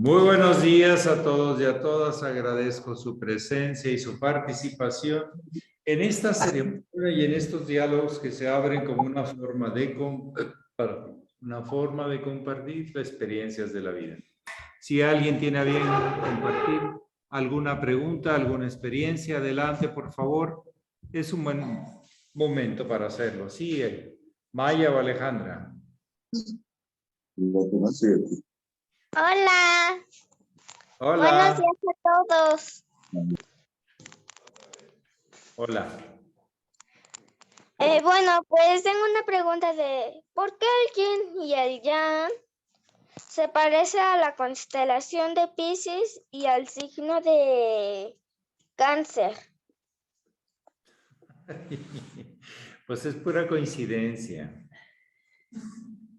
Muy buenos días a todos y a todas. Agradezco su presencia y su participación en esta ceremonia y en estos diálogos que se abren como una forma de compartir las experiencias de la vida. Si alguien tiene a bien compartir alguna pregunta, alguna experiencia, adelante, por favor. Es un buen momento para hacerlo. Sí, Maya o Alejandra. Hola. Hola. Buenos días a todos. Hola. Bueno, pues tengo una pregunta de ¿por qué el yin y el yang se parece a la constelación de Piscis y al signo de Cáncer? Pues es pura coincidencia.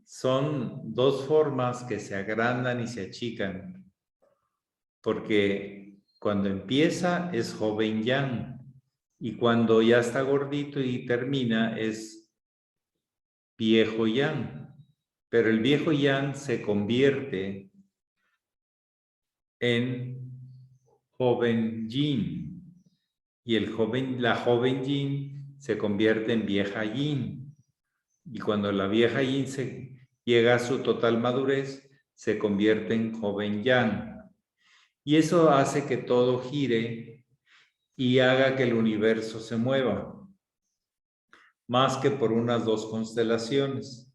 Son dos formas que se agrandan y se achican, porque cuando empieza es joven yang y cuando ya está gordito y termina es viejo yang. Pero el viejo yang se convierte en joven yin y la joven yin se convierte en vieja yin. Y cuando la vieja yin llega a su total madurez, se convierte en joven yang. Y eso hace que todo gire y haga que el universo se mueva, más que por unas dos constelaciones.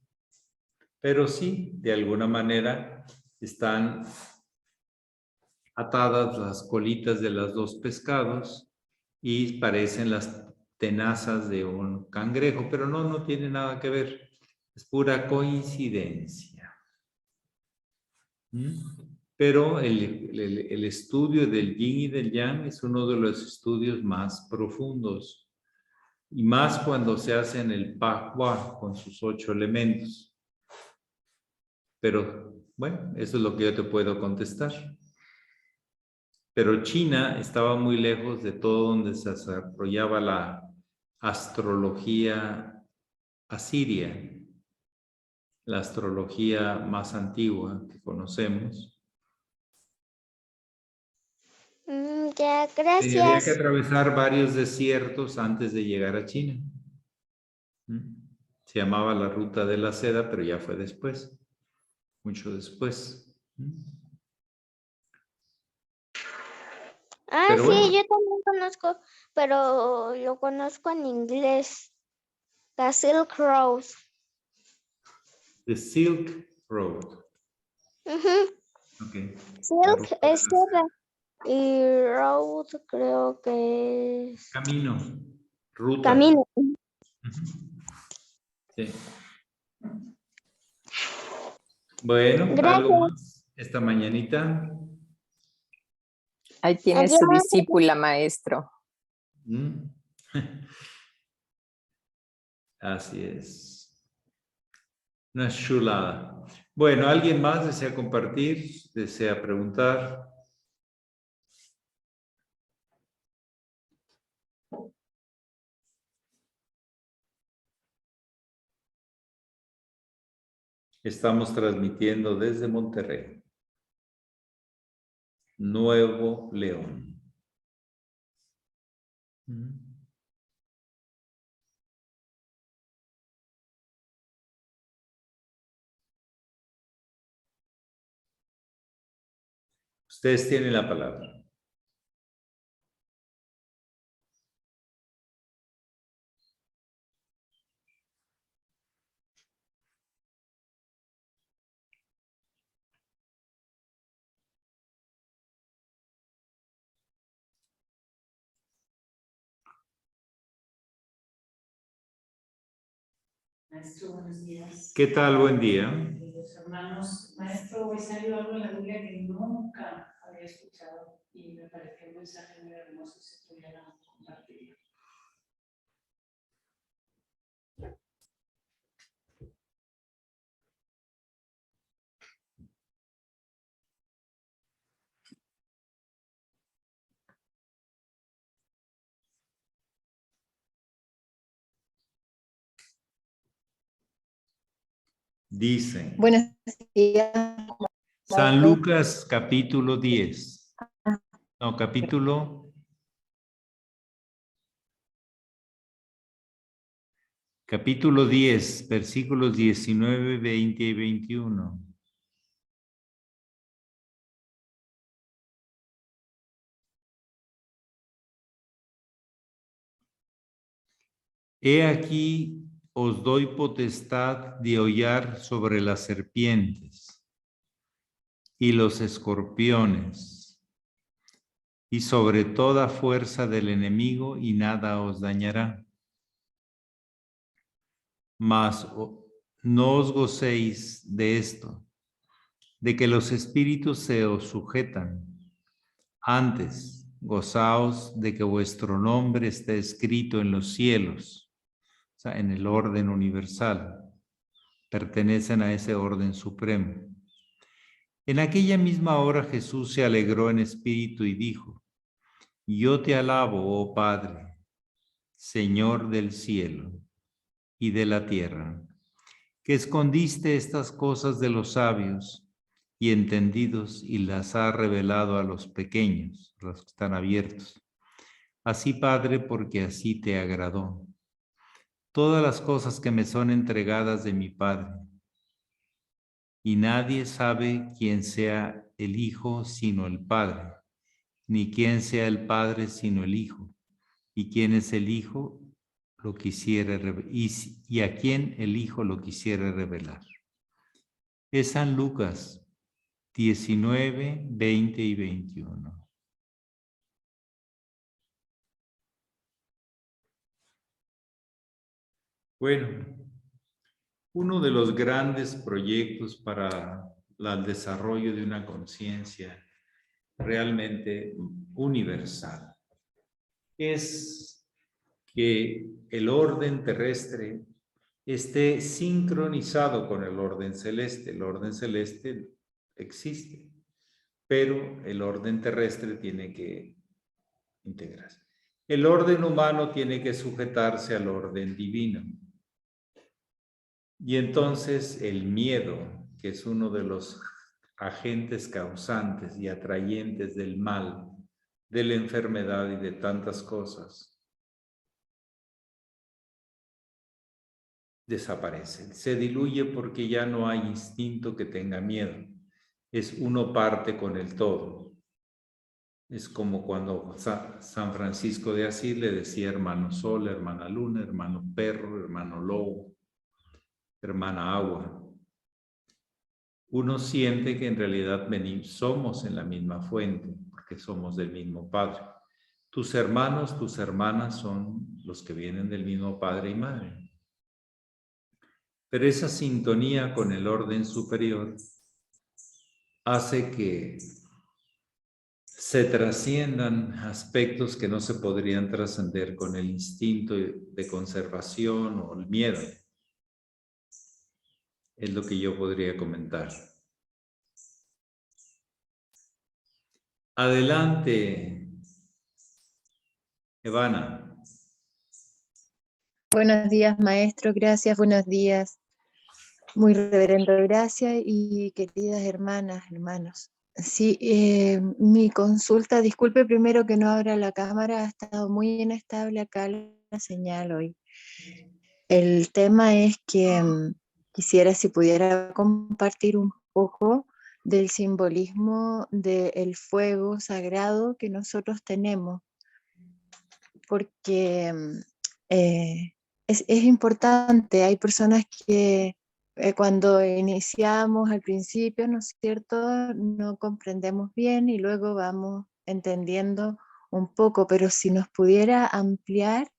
Pero sí, de alguna manera, están atadas las colitas de los dos pescados y parecen las tenazas de un cangrejo, pero no tiene nada que ver. Es pura coincidencia. Pero el estudio del yin y del yang es uno de los estudios más profundos. Y más cuando se hace en el Pakwa con sus 8 elementos. Pero, bueno, eso es lo que yo te puedo contestar. Pero China estaba muy lejos de todo donde se desarrollaba la astrología asiria, la astrología más antigua que conocemos. Ya, Había que gracias. atravesar varios desiertos antes de llegar a China. Se llamaba la Ruta de la Seda, pero ya fue después, mucho después. Pero Sí, bueno, yo también conozco, pero lo conozco en inglés. La Silk Road. The Silk Road. Okay. La Silk ruta de es la seda seda. y road creo que es Camino, ruta. camino. Sí. Bueno, algo Gracias. más esta mañanita. Ahí tiene Adiós. su discípula, maestro. Así es. Una chulada. Bueno, ¿alguien más desea compartir? ¿Desea preguntar? Estamos transmitiendo desde Monterrey, Nuevo León. Ustedes tienen la palabra. Maestro, buenos días. ¿Qué tal? Buen día. Los hermanos, maestro, hoy salió algo en la Biblia que nunca había escuchado y me pareció un mensaje muy hermoso si pudieran compartirlo. Dicen. Buenos días. San Lucas capítulo 10. No, capítulo 10, versículos 19, 20 y 21. He aquí os doy potestad de hollar sobre las serpientes y los escorpiones y sobre toda fuerza del enemigo, y nada os dañará. Mas no os gocéis de esto, de que los espíritus se os sujetan. Antes, gozaos de que vuestro nombre esté escrito en los cielos, o sea, en el orden universal. Pertenecen a ese orden supremo. En aquella misma hora Jesús se alegró en espíritu y dijo: Yo te alabo, oh Padre, Señor del cielo y de la tierra, que escondiste estas cosas de los sabios y entendidos y las has revelado a los pequeños, los que están abiertos. Así, Padre, porque así te agradó. Todas las cosas que me son entregadas de mi Padre, y nadie sabe quién sea el Hijo sino el Padre, ni quién sea el Padre sino el Hijo, y quién es el Hijo lo quisiera y a quién el Hijo lo quisiera revelar. Es San Lucas 19, 20 y 21. Bueno, uno de los grandes proyectos para el desarrollo de una conciencia realmente universal es que el orden terrestre esté sincronizado con el orden celeste. El orden celeste existe, pero el orden terrestre tiene que integrarse. El orden humano tiene que sujetarse al orden divino. Y entonces el miedo, que es uno de los agentes causantes y atrayentes del mal, de la enfermedad y de tantas cosas, desaparece. Se diluye porque ya no hay instinto que tenga miedo. Es uno parte con el todo. Es como cuando San Francisco de Asís le decía hermano sol, hermana luna, hermano perro, hermano lobo, hermana agua. Uno siente que en realidad somos en la misma fuente, porque somos del mismo Padre. Tus hermanos, tus hermanas son los que vienen del mismo Padre y Madre. Pero esa sintonía con el orden superior hace que se trasciendan aspectos que no se podrían trascender con el instinto de conservación o el miedo. Es lo que yo podría comentar. Adelante, Evana. Buenos días, maestro. Gracias, buenos días. Muy reverendo, gracias y queridas hermanas, hermanos. Sí, mi consulta, disculpe primero que no abra la cámara, ha estado muy inestable acá la señal hoy. El tema es que quisiera si pudiera compartir un poco del simbolismo del fuego sagrado que nosotros tenemos, porque es importante. Hay personas que cuando iniciamos al principio, ¿no es cierto?, no comprendemos bien y luego vamos entendiendo un poco, pero si nos pudiera ampliar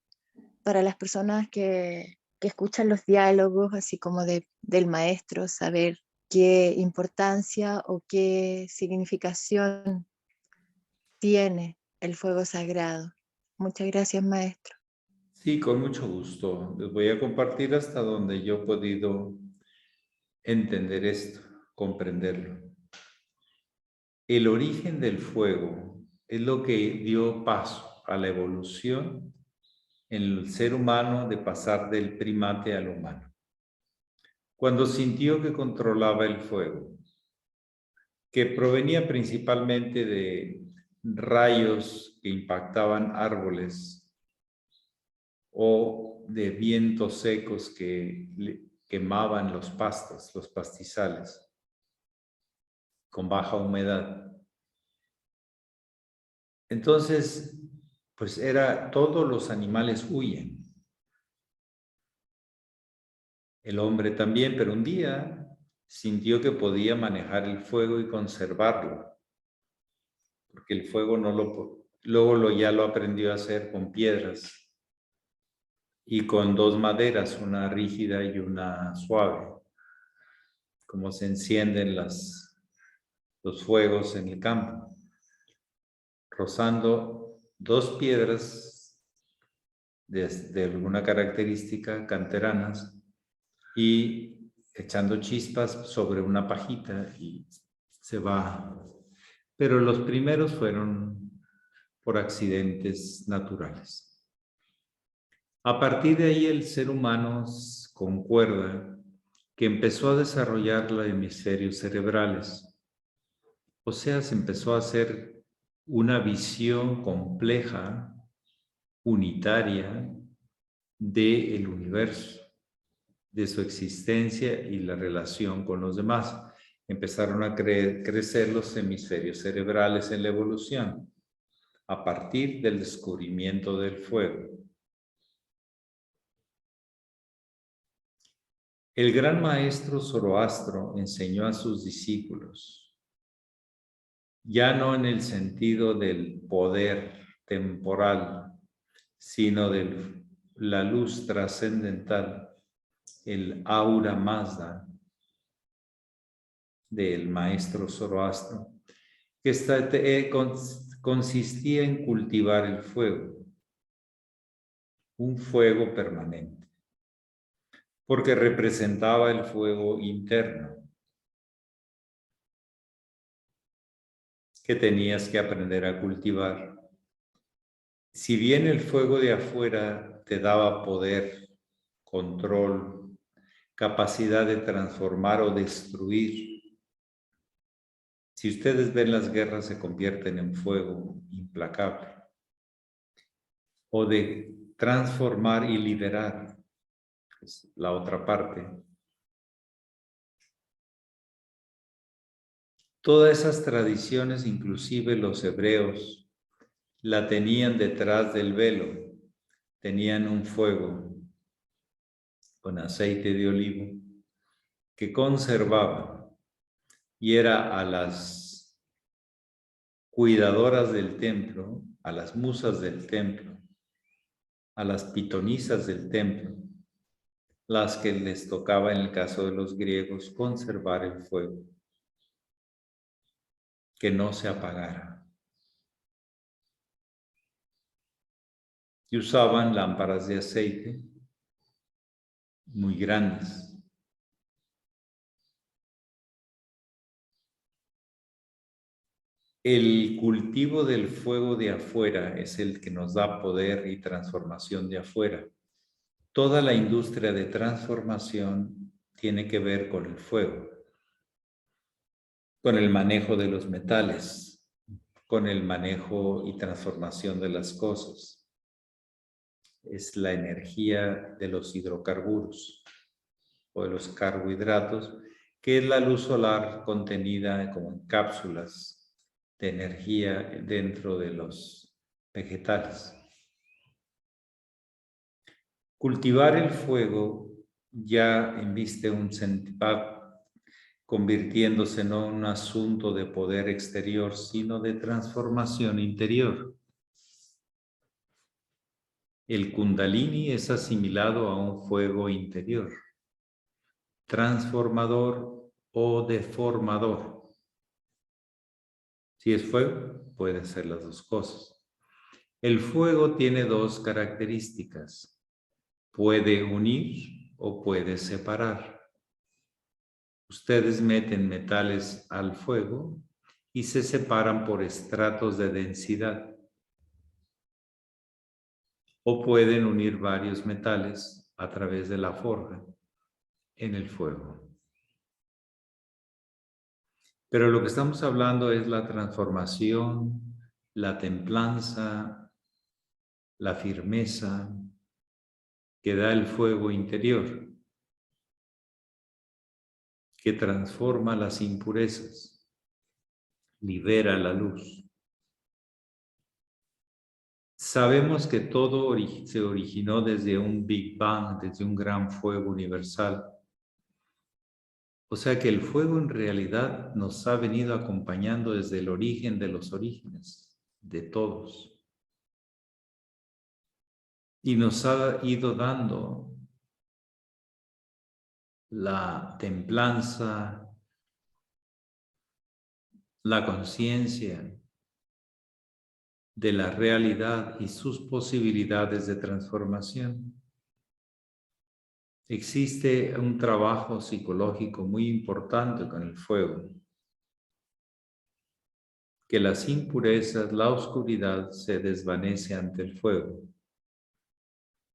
para las personas que escuchan los diálogos, así como del maestro, saber qué importancia o qué significación tiene el fuego sagrado. Muchas gracias, maestro. Sí, con mucho gusto. Les voy a compartir hasta donde yo he podido entender esto, comprenderlo. El origen del fuego es lo que dio paso a la evolución en el ser humano de pasar del primate al humano. Cuando sintió que controlaba el fuego, que provenía principalmente de rayos que impactaban árboles o de vientos secos que quemaban los pastos, los pastizales, con baja humedad. Entonces, pues todos los animales huyen. El hombre también, pero un día sintió que podía manejar el fuego y conservarlo, porque el fuego luego ya lo aprendió a hacer con piedras y con dos maderas, una rígida y una suave, como se encienden los fuegos en el campo, rozando dos piedras de alguna característica canteranas y echando chispas sobre una pajita y se va. Pero los primeros fueron por accidentes naturales. A partir de ahí el ser humano concuerda que empezó a desarrollar los hemisferios cerebrales. O sea, se empezó a hacer una visión compleja, unitaria, del universo, de su existencia y la relación con los demás. Empezaron a crecer los hemisferios cerebrales en la evolución a partir del descubrimiento del fuego. El gran maestro Zoroastro enseñó a sus discípulos, ya no en el sentido del poder temporal, sino de la luz trascendental, el aura Mazda del maestro Zoroastro, que consistía en cultivar el fuego, un fuego permanente, porque representaba el fuego interno que tenías que aprender a cultivar. Si bien el fuego de afuera te daba poder, control, capacidad de transformar o destruir, si ustedes ven las guerras se convierten en fuego implacable, o de transformar y liberar, es la otra parte. Todas esas tradiciones, inclusive los hebreos, la tenían detrás del velo, tenían un fuego con aceite de olivo que conservaba y era a las cuidadoras del templo, a las musas del templo, a las pitonisas del templo, las que les tocaba en el caso de los griegos conservar el fuego, que no se apagara. Y usaban lámparas de aceite muy grandes. El cultivo del fuego de afuera es el que nos da poder y transformación de afuera. Toda la industria de transformación tiene que ver con el fuego, con el manejo de los metales, con el manejo y transformación de las cosas. Es la energía de los hidrocarburos o de los carbohidratos, que es la luz solar contenida como en cápsulas de energía dentro de los vegetales. Cultivar el fuego ya embiste va convirtiéndose no en un asunto de poder exterior, sino de transformación interior. El Kundalini es asimilado a un fuego interior, transformador o deformador. Si es fuego, puede ser las dos cosas. El fuego tiene dos características. Puede unir o puede separar. Ustedes meten metales al fuego y se separan por estratos de densidad. O pueden unir varios metales a través de la forja en el fuego. Pero lo que estamos hablando es la transformación, la templanza, la firmeza que da el fuego interior, que transforma las impurezas, libera la luz. Sabemos que todo se originó desde un Big Bang, desde un gran fuego universal. O sea que el fuego en realidad nos ha venido acompañando desde el origen de los orígenes, de todos. Y nos ha ido dando la templanza, la conciencia de la realidad y sus posibilidades de transformación. Existe un trabajo psicológico muy importante con el fuego, que las impurezas, la oscuridad se desvanece ante el fuego,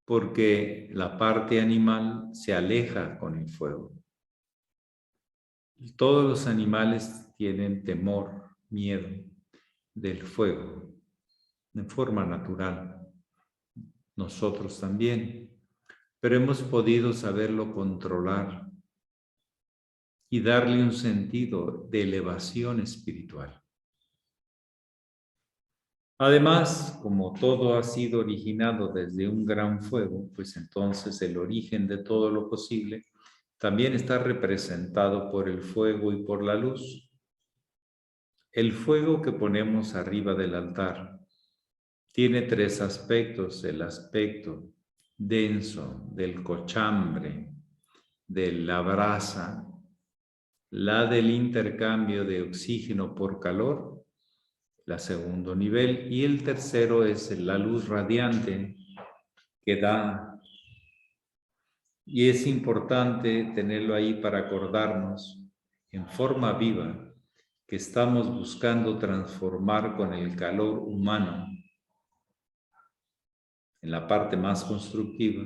porque la parte animal se aleja con el fuego. Todos los animales tienen temor, miedo del fuego, de forma natural. Nosotros también, pero hemos podido saberlo controlar y darle un sentido de elevación espiritual. Además, como todo ha sido originado desde un gran fuego, pues entonces el origen de todo lo posible también está representado por el fuego y por la luz. El fuego que ponemos arriba del altar tiene tres aspectos: el aspecto denso del cochambre, de la brasa, la del intercambio de oxígeno por calor, la segundo nivel, y el tercero es la luz radiante que da. Y es importante tenerlo ahí para acordarnos en forma viva que estamos buscando transformar con el calor humano, en la parte más constructiva,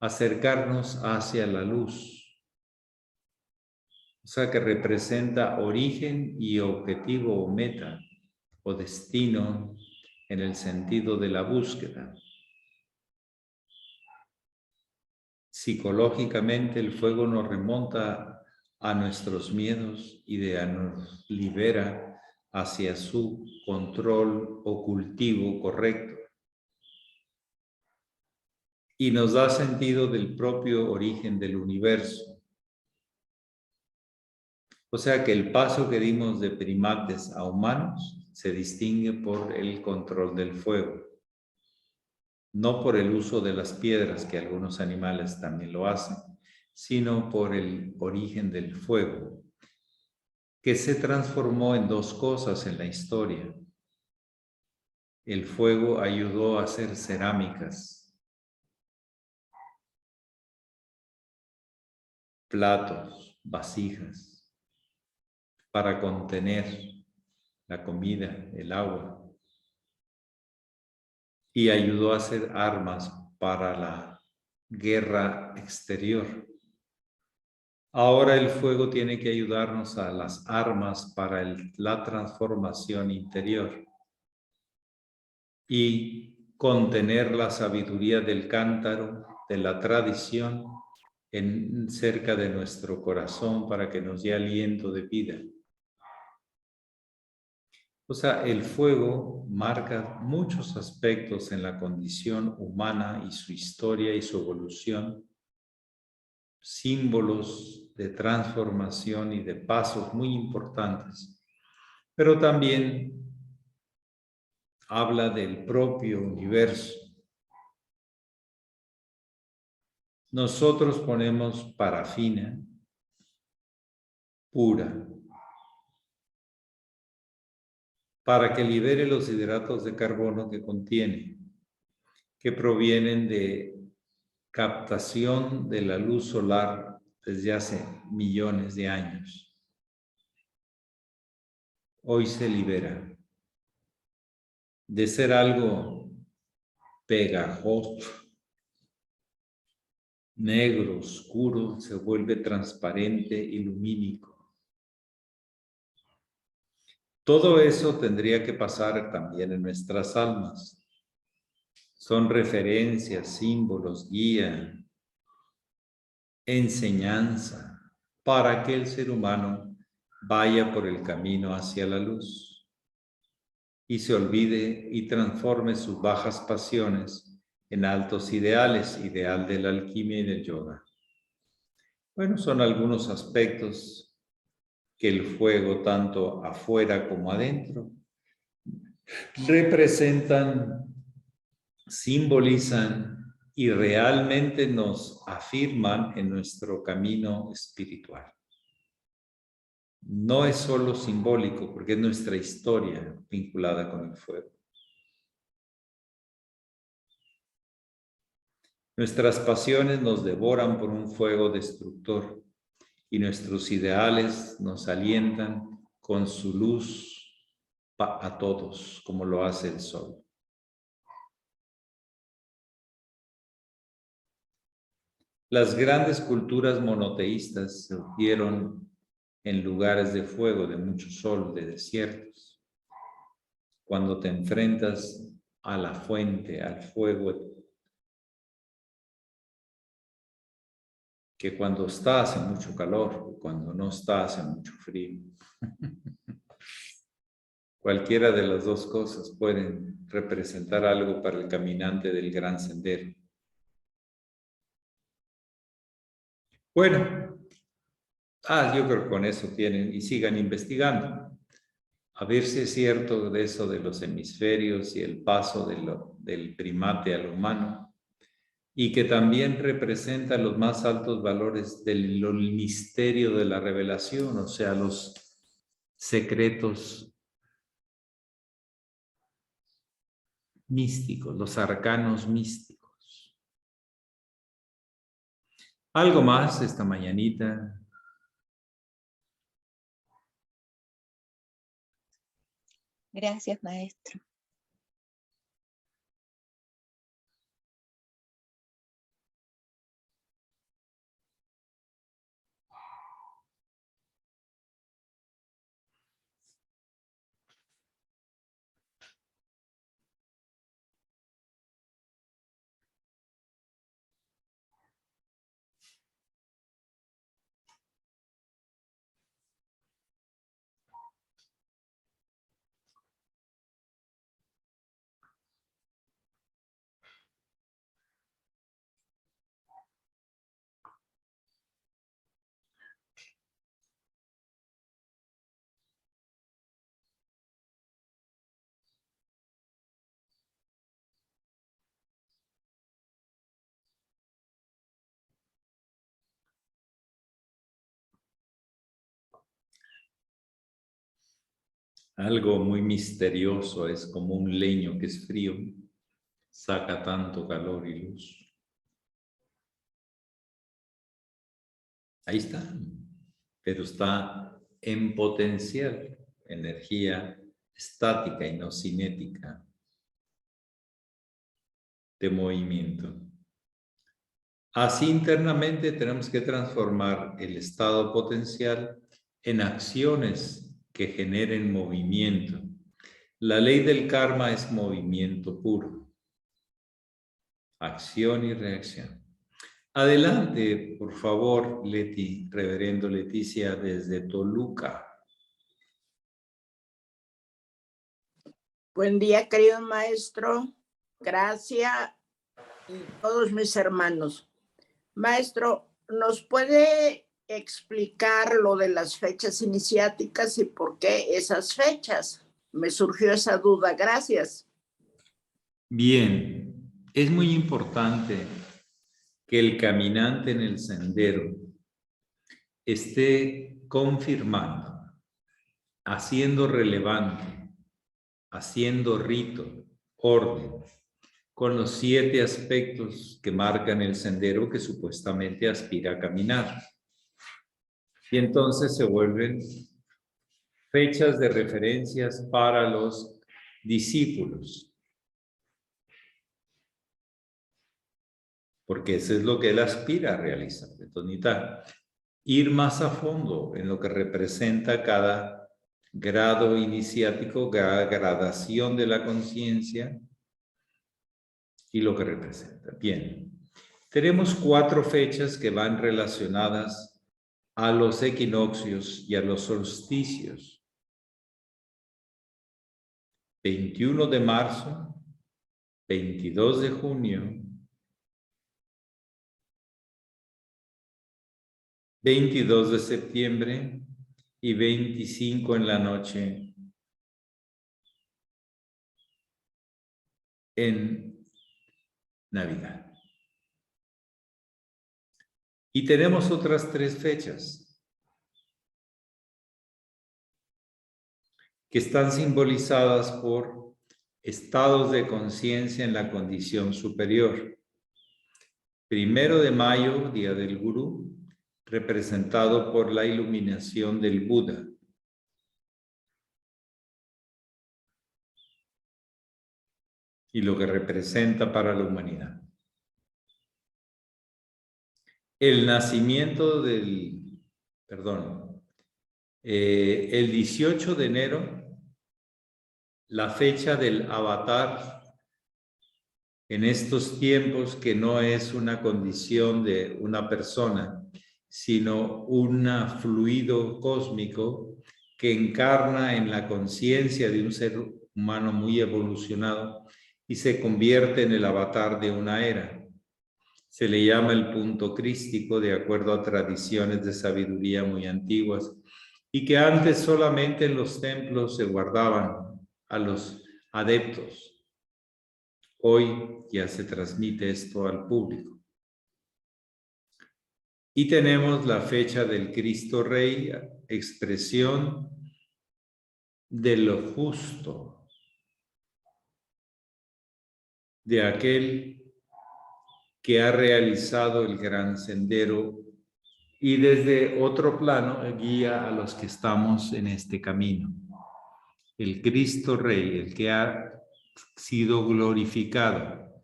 acercarnos hacia la luz. O sea que representa origen y objetivo o meta o destino en el sentido de la búsqueda. Psicológicamente el fuego nos remonta a nuestros miedos y nos libera hacia su control o cultivo correcto. Y nos da sentido del propio origen del universo. O sea que el paso que dimos de primates a humanos se distingue por el control del fuego. No por el uso de las piedras, que algunos animales también lo hacen, sino por el origen del fuego, que se transformó en dos cosas en la historia. El fuego ayudó a hacer cerámicas, platos, vasijas, para contener la comida, el agua. Y ayudó a hacer armas para la guerra exterior. Ahora el fuego tiene que ayudarnos a las armas para la transformación interior y contener la sabiduría del cántaro, de la tradición, cerca de nuestro corazón para que nos dé aliento de vida. O sea, el fuego marca muchos aspectos en la condición humana y su historia y su evolución, símbolos de transformación y de pasos muy importantes, pero también habla del propio universo. Nosotros ponemos parafina pura para que libere los hidratos de carbono que contiene, que provienen de captación de la luz solar desde hace millones de años. Hoy se libera de ser algo pegajoso, negro, oscuro, se vuelve transparente y lumínico. Todo eso tendría que pasar también en nuestras almas. Son referencias, símbolos, guía, enseñanza, para que el ser humano vaya por el camino hacia la luz y se olvide y transforme sus bajas pasiones en altos ideales, ideal de la alquimia y del yoga. Bueno, son algunos aspectos que el fuego, tanto afuera como adentro, representan, simbolizan y realmente nos afirman en nuestro camino espiritual. No es solo simbólico, porque es nuestra historia vinculada con el fuego. Nuestras pasiones nos devoran por un fuego destructor y nuestros ideales nos alientan con su luz a todos, como lo hace el sol. Las grandes culturas monoteístas surgieron en lugares de fuego, de mucho sol, de desiertos. Cuando te enfrentas a la fuente, al fuego, que cuando está hace mucho calor, cuando no está hace mucho frío. Cualquiera de las dos cosas pueden representar algo para el caminante del gran sendero. Bueno, yo creo que con eso tienen y sigan investigando. A ver si es cierto de eso de los hemisferios y el paso del primate al humano, y que también representa los más altos valores del misterio de la revelación, o sea, los secretos místicos, los arcanos místicos. ¿Algo más esta mañanita? Gracias, maestro. Algo muy misterioso, es como un leño que es frío, saca tanto calor y luz. Ahí está, pero está en potencial, energía estática y no cinética de movimiento. Así internamente tenemos que transformar el estado potencial en acciones que generen movimiento. La ley del karma es movimiento puro. Acción y reacción. Adelante, por favor, Leti, reverendo Leticia, desde Toluca. Buen día, querido maestro. Gracias y todos mis hermanos. Maestro, ¿nos puede explicar lo de las fechas iniciáticas y por qué esas fechas? Me surgió esa duda. Gracias. Bien, es muy importante que el caminante en el sendero esté confirmando, haciendo relevante, haciendo rito, orden, con los 7 aspectos que marcan el sendero que supuestamente aspira a caminar. Y entonces se vuelven fechas de referencias para los discípulos. Porque eso es lo que él aspira a realizar. Entonces necesita ir más a fondo en lo que representa cada grado iniciático, gradación de la conciencia y lo que representa. Bien, tenemos 4 fechas que van relacionadas a los equinoccios y a los solsticios. 21 de marzo, 22 de junio, 22 de septiembre y 25 en la noche en Navidad. Y tenemos otras 3 fechas que están simbolizadas por estados de conciencia en la condición superior. 1 de mayo, Día del Gurú, representado por la iluminación del Buda. Y lo que representa para la humanidad. El nacimiento el 18 de enero, la fecha del avatar en estos tiempos, que no es una condición de una persona, sino un fluido cósmico que encarna en la conciencia de un ser humano muy evolucionado y se convierte en el avatar de una era. Se le llama el punto crístico de acuerdo a tradiciones de sabiduría muy antiguas y que antes solamente en los templos se guardaban a los adeptos. Hoy ya se transmite esto al público. Y tenemos la fecha del Cristo Rey, expresión de lo justo, de aquel que ha realizado el gran sendero y desde otro plano guía a los que estamos en este camino. El Cristo Rey, el que ha sido glorificado,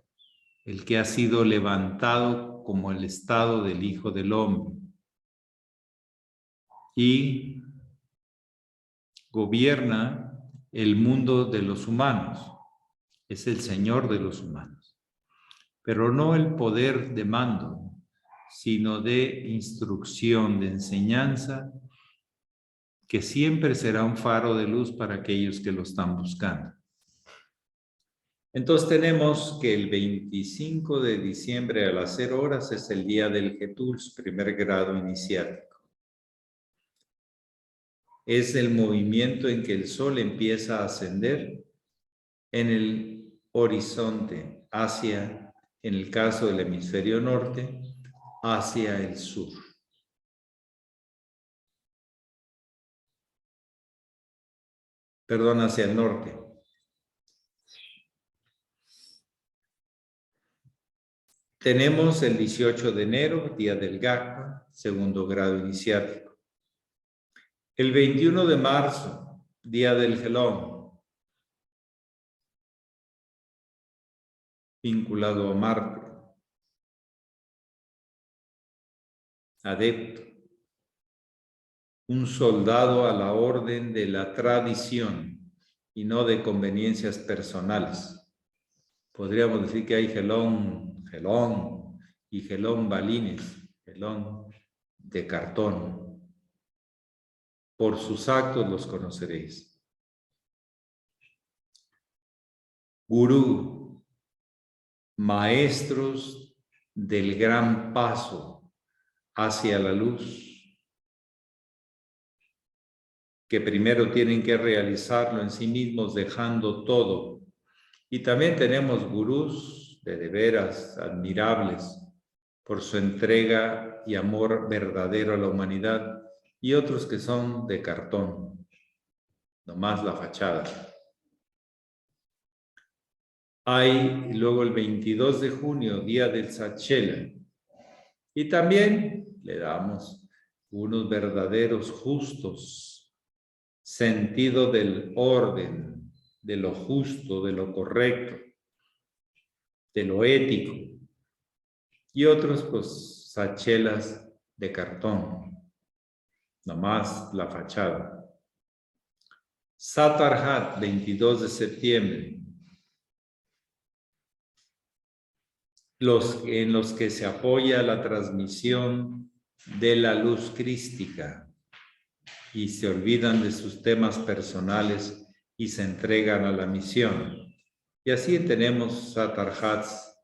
el que ha sido levantado como el estado del Hijo del Hombre y gobierna el mundo de los humanos, es el Señor de los humanos, pero no el poder de mando, sino de instrucción, de enseñanza, que siempre será un faro de luz para aquellos que lo están buscando. Entonces tenemos que el 25 de diciembre a las 0 horas es el día del Getuls, primer grado iniciático. Es el movimiento en que el sol empieza a ascender en el horizonte hacia, en el caso del hemisferio norte, hacia el sur. Perdón, hacia el norte. Tenemos el 18 de enero, día del Gakpa, segundo grado iniciático. El 21 de marzo, día del Gelón, vinculado a Marte. Adepto, un soldado a la orden de la tradición y no de conveniencias personales. Podríamos decir que hay gelón y gelón balines, gelón de cartón. Por sus actos los conoceréis. Gurú, maestros del gran paso hacia la luz, que primero tienen que realizarlo en sí mismos dejando todo. Y también tenemos gurús de veras admirables por su entrega y amor verdadero a la humanidad, y otros que son de cartón, nomás la fachada. Hay luego el 22 de junio, día del Sachela, y también le damos unos verdaderos justos, sentido del orden, de lo justo, de lo correcto, de lo ético, y otros pues sachelas de cartón, nomás la fachada. Satarhat, 22 de septiembre. En los que se apoya la transmisión de la luz crística y se olvidan de sus temas personales y se entregan a la misión. Y así tenemos Satarhats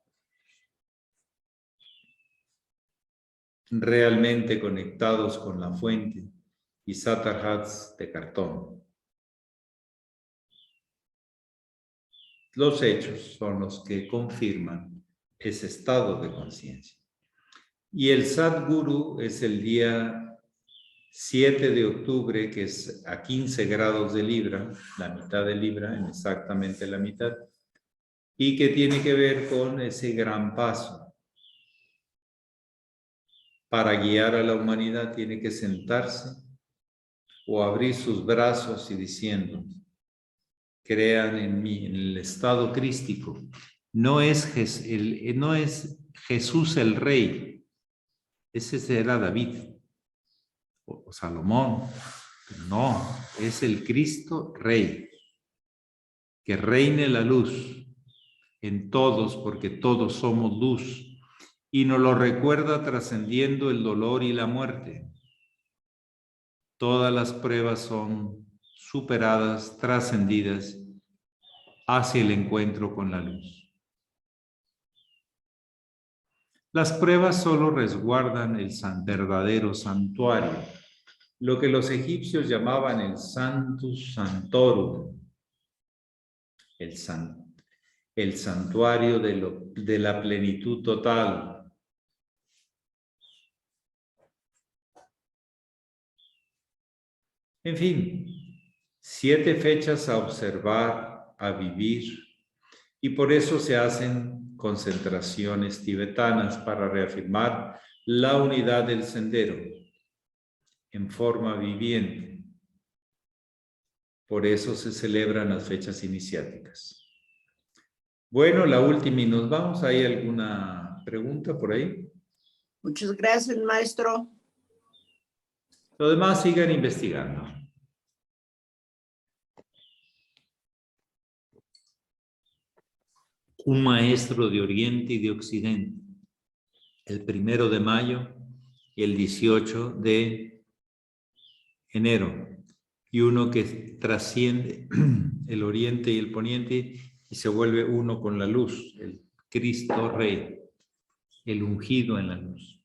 realmente conectados con la fuente y Satarhats de cartón. Los hechos son los que confirman ese estado de conciencia. Y el Sadguru es el día 7 de octubre, que es a 15 grados de Libra, la mitad de Libra, en exactamente la mitad, y que tiene que ver con ese gran paso. Para guiar a la humanidad tiene que sentarse o abrir sus brazos y diciendo: crean en mí, en el estado crístico. No es Jesús el Rey, ese será David o Salomón. No, es el Cristo Rey. Que reine la luz en todos, porque todos somos luz. Y nos lo recuerda trascendiendo el dolor y la muerte. Todas las pruebas son superadas, trascendidas hacia el encuentro con la luz. Las pruebas solo resguardan el verdadero santuario, lo que los egipcios llamaban el Sanctus Sanctorum, el santuario de la plenitud total. En fin, 7 fechas a observar, a vivir, y por eso se hacen concentraciones tibetanas para reafirmar la unidad del sendero en forma viviente. Por eso se celebran las fechas iniciáticas. Bueno, la última y nos vamos. ¿Hay alguna pregunta por ahí? Muchas gracias, maestro. Lo demás sigan investigando. Un maestro de Oriente y de Occidente, el 1 de mayo y el 18 de enero, y uno que trasciende el Oriente y el Poniente y se vuelve uno con la luz, el Cristo Rey, el ungido en la luz.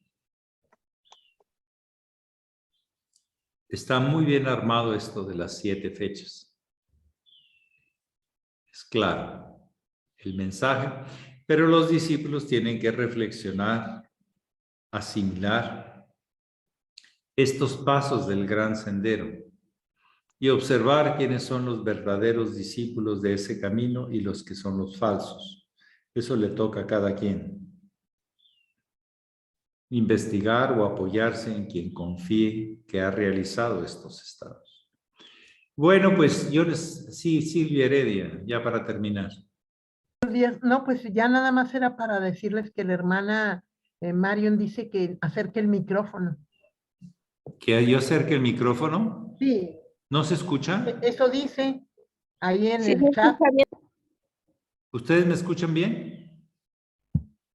Está muy bien armado esto de las 7 fechas. Es claro el mensaje, pero los discípulos tienen que reflexionar, asimilar estos pasos del gran sendero y observar quiénes son los verdaderos discípulos de ese camino y los que son los falsos. Eso le toca a cada quien. Investigar o apoyarse en quien confíe que ha realizado estos estados. Bueno, pues sí, Silvia Heredia, ya para terminar. No, pues ya nada más era para decirles que la hermana Marion dice que acerque el micrófono. ¿Que yo acerque el micrófono? Sí. ¿No se escucha? Eso dice ahí en Sí, el chat. ¿Ustedes me escuchan bien?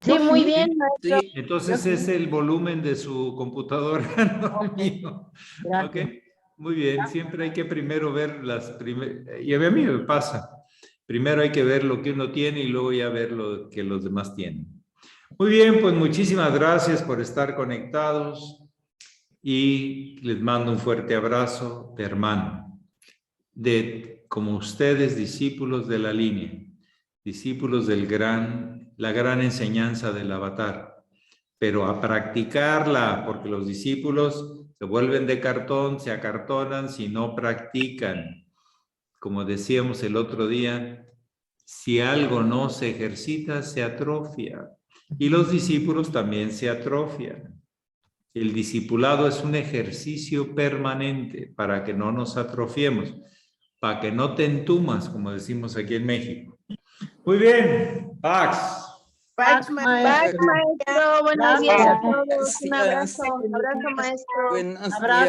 Sí, muy bien, maestro. Sí, Entonces Yo sí. es el volumen de su computadora, no el mío. Gracias. Ok, muy bien. Siempre hay que primero ver y a mí me pasa. Primero hay que ver lo que uno tiene y luego ya ver lo que los demás tienen. Muy bien, pues muchísimas gracias por estar conectados y les mando un fuerte abrazo de hermano, como ustedes, discípulos de la línea, discípulos de la gran enseñanza del avatar, pero a practicarla, porque los discípulos se vuelven de cartón, se acartonan si no practican. Como decíamos el otro día, si algo no se ejercita, se atrofia. Y los discípulos también se atrofian. El discipulado es un ejercicio permanente para que no nos atrofiemos, para que no te entumas, como decimos aquí en México. Muy bien, Pax. Pax, maestro. Bye, maestro. Buenos días a Gracias. todos. Un abrazo. Gracias. Abrazo, maestro. Buenos Abrazo. días.